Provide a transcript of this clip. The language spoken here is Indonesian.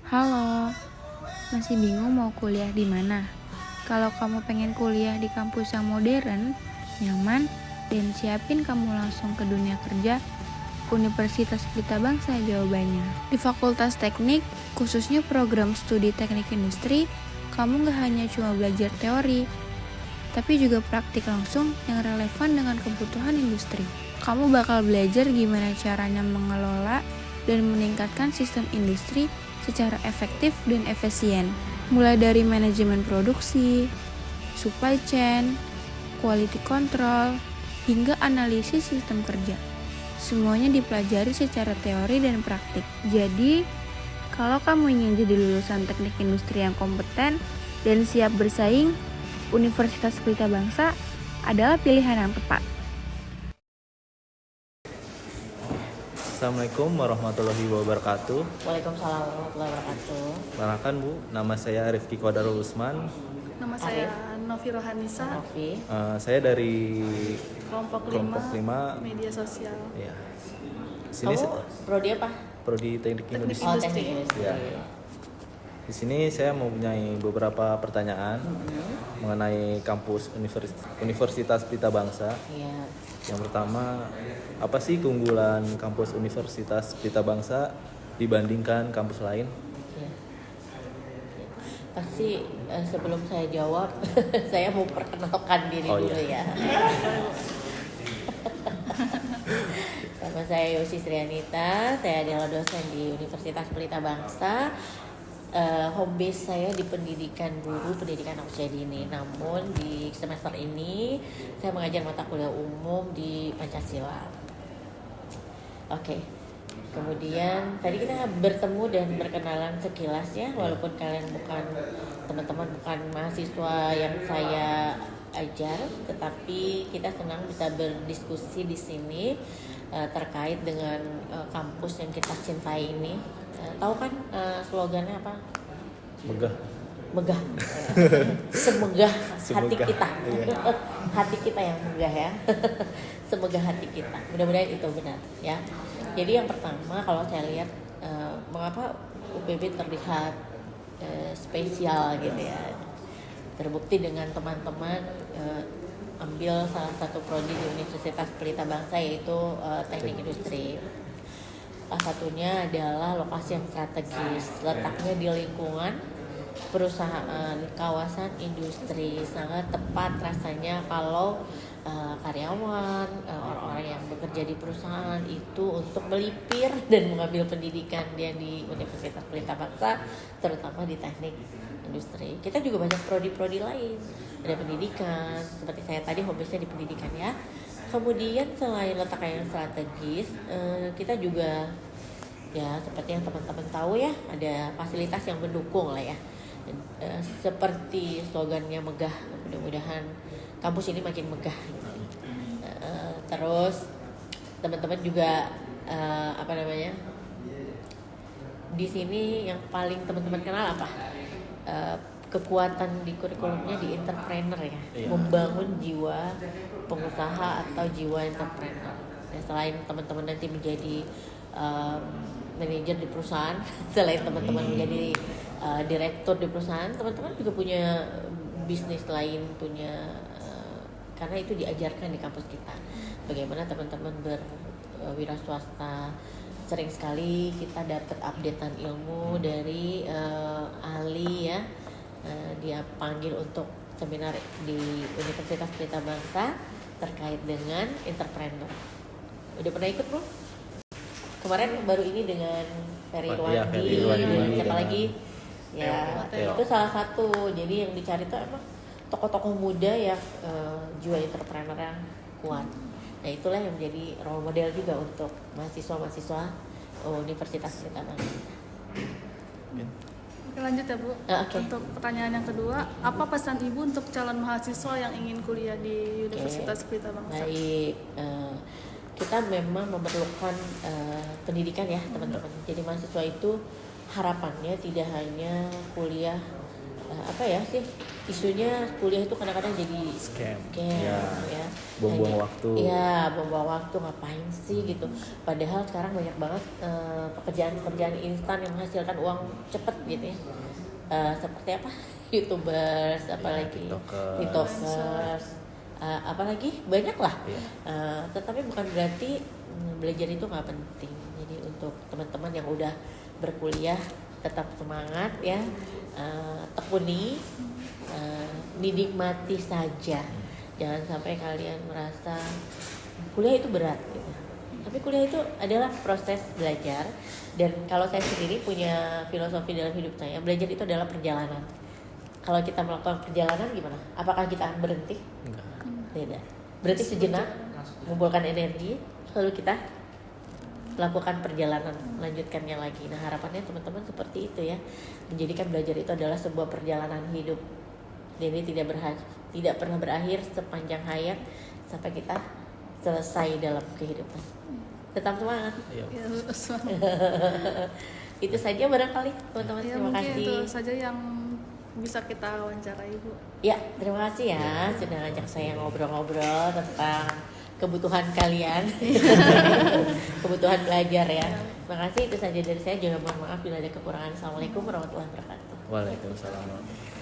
Halo, masih bingung mau kuliah di mana? Kalau kamu pengen kuliah di kampus yang modern, nyaman, dan siapin kamu langsung ke dunia kerja, Universitas Pelita Bangsa jawabannya. Di Fakultas Teknik, khususnya program studi teknik industri, kamu gak hanya cuma belajar teori, tapi juga praktik langsung yang relevan dengan kebutuhan industri. Kamu bakal belajar gimana caranya mengelola dan meningkatkan sistem industri secara efektif dan efisien, mulai dari manajemen produksi, supply chain, quality control, hingga analisis sistem kerja. Semuanya dipelajari secara teori dan praktik. Jadi, kalau kamu ingin jadi lulusan teknik industri yang kompeten dan siap bersaing, Universitas Pelita Bangsa adalah pilihan yang tepat. Assalamualaikum warahmatullahi wabarakatuh. Waalaikumsalam warahmatullahi wabarakatuh. Perkenalkan Bu, nama saya Rifki Qadarul Usman. Nama saya Novi Rohanisa. Saya dari Kelompok 5 Media Sosial. Ya. Sini Kamu prodi apa? Prodi Teknik Industri. Oh, teknik industri. Ya. Di sini saya mempunyai beberapa pertanyaan mengenai kampus Universitas Pelita Bangsa. Iya. Yang pertama, apa sih keunggulan kampus Universitas Pelita Bangsa dibandingkan kampus lain? Ya. Pasti sebelum saya jawab, saya mau perkenalkan diri dulu ya. Nama saya Yosi Srianita, saya adalah dosen di Universitas Pelita Bangsa. Home base saya di pendidikan guru, pendidikan usia dini. Namun di semester ini saya mengajar mata kuliah umum di Pancasila. Oke. Kemudian tadi kita bertemu dan berkenalan sekilas ya, walaupun kalian teman-teman bukan mahasiswa yang saya ajar, tetapi kita senang bisa berdiskusi di sini terkait dengan kampus yang kita cintai ini. Tahu kan slogannya apa? Megah. Semegah hati kita. Iya. Hati kita yang megah ya. Semegah hati kita. Mudah-mudahan itu benar ya. Jadi yang pertama kalau saya lihat mengapa UPB terlihat spesial gitu ya. Terbukti dengan teman-teman ambil salah satu prodi di Universitas Pelita Bangsa yaitu teknik industri. Salah satunya adalah lokasi yang strategis, letaknya di lingkungan perusahaan, kawasan industri, sangat tepat rasanya kalau karyawan, orang-orang yang bekerja di perusahaan itu untuk melipir dan mengambil pendidikan dia di Universitas Pelita Bangsa, terutama di teknik industri. Kita juga banyak prodi-prodi lain, ada pendidikan, seperti saya tadi hobinya di pendidikan ya. Kemudian selain letaknya yang strategis, kita juga ya seperti yang teman-teman tahu ya, ada fasilitas yang mendukung lah ya. Seperti slogannya megah, mudah-mudahan kampus ini makin megah gitu. Terus teman-teman juga di sini yang paling teman-teman kenal apa? Kekuatan di kurikulumnya di entrepreneur ya, membangun jiwa pengusaha atau jiwa entrepreneur. Nah, selain teman-teman nanti menjadi manajer di perusahaan, selain teman-teman menjadi direktur di perusahaan, teman-teman juga punya bisnis lain, karena itu diajarkan di kampus kita. Bagaimana teman-teman berwira swasta. Sering sekali kita dapat updatean ilmu dari ahli ya. Dia panggil untuk seminar di Universitas Pelita Bangsa terkait dengan entrepreneur. Udah pernah ikut bro? Kemarin baru ini dengan Ferry Rwandi, siapa lagi? Ya, itu salah satu. Jadi yang dicari itu emang tokoh-tokoh muda yang jiwa entrepreneur yang kuat. Nah itulah yang menjadi role model juga untuk mahasiswa-mahasiswa Universitas Pelita Bangsa. Oke lanjut ya Bu. Untuk pertanyaan yang kedua, apa pesan Ibu untuk calon mahasiswa yang ingin kuliah di Universitas Pelita Bangsa? Baik, kita memang memerlukan pendidikan ya teman-teman. Jadi mahasiswa itu harapannya tidak hanya kuliah isunya kuliah itu kadang-kadang jadi Scam. ya. Buang-buang Hanya- waktu. Iya, buang-buang waktu ngapain sih gitu. Padahal sekarang banyak banget pekerjaan-pekerjaan instan yang menghasilkan uang cepet gitu ya. Seperti apa? YouTubers, apalagi TikTokers, apalagi banyak lah. Iya. Tetapi bukan berarti belajar itu nggak penting. Jadi untuk teman-teman yang udah berkuliah tetap semangat ya, tekuni, dinikmati saja. Jangan sampai kalian merasa kuliah itu berat gitu. Tapi kuliah itu adalah proses belajar, dan kalau saya sendiri punya filosofi dalam hidup saya, belajar itu adalah perjalanan. Kalau kita melakukan perjalanan gimana? Apakah kita akan berhenti? Enggak. Tidak. Berarti sejenak mengumpulkan energi, lalu kita lakukan perjalanan, melanjutkannya lagi. Nah, harapannya teman-teman seperti itu ya. Menjadikan belajar itu adalah sebuah perjalanan hidup. Dan ini tidak pernah berakhir sepanjang hayat sampai kita selesai dalam kehidupan. Tetap semangat. Iya. Ya, semangat. Itu saja barangkali teman-teman. Ya, Terima mungkin kasih. itu saja yang bisa kita wawancarai, Bu. Ya, terima kasih ya sudah ngajak saya ngobrol-ngobrol tentang kebutuhan kalian, kebutuhan belajar ya. Terima kasih, itu saja dari saya. Juga mohon maaf bila ada kekurangan. Assalamualaikum warahmatullahi wabarakatuh. Waalaikumsalam.